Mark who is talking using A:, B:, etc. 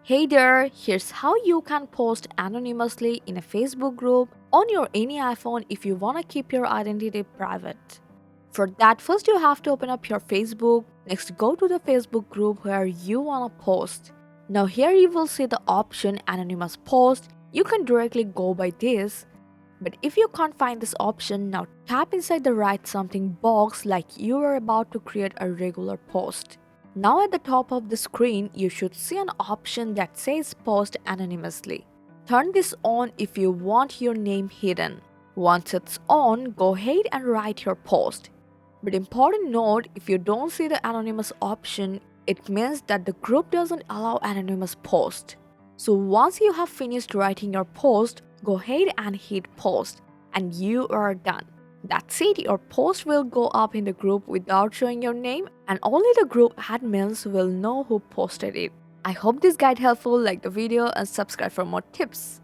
A: Hey there, here's how you can post anonymously in a Facebook group on your any iPhone if you want to keep your identity private. For that, first you have to open up your Facebook. Next, go to the Facebook group where you want to post. Now here you will see the option anonymous post. You can directly go by this. But if you can't find this option, now tap inside the write something box like you are about to create a regular post. Now at the top of the screen, you should see an option that says post anonymously. Turn this on if you want your name hidden. Once it's on, go ahead and write your post. But important note, if you don't see the anonymous option, it means that the group doesn't allow anonymous post. So once you have finished writing your post, go ahead and hit post and you are done. That's it, your post will go up in the group without showing your name and only the group admins will know who posted it. I hope this guide helpful, like the video and subscribe for more tips.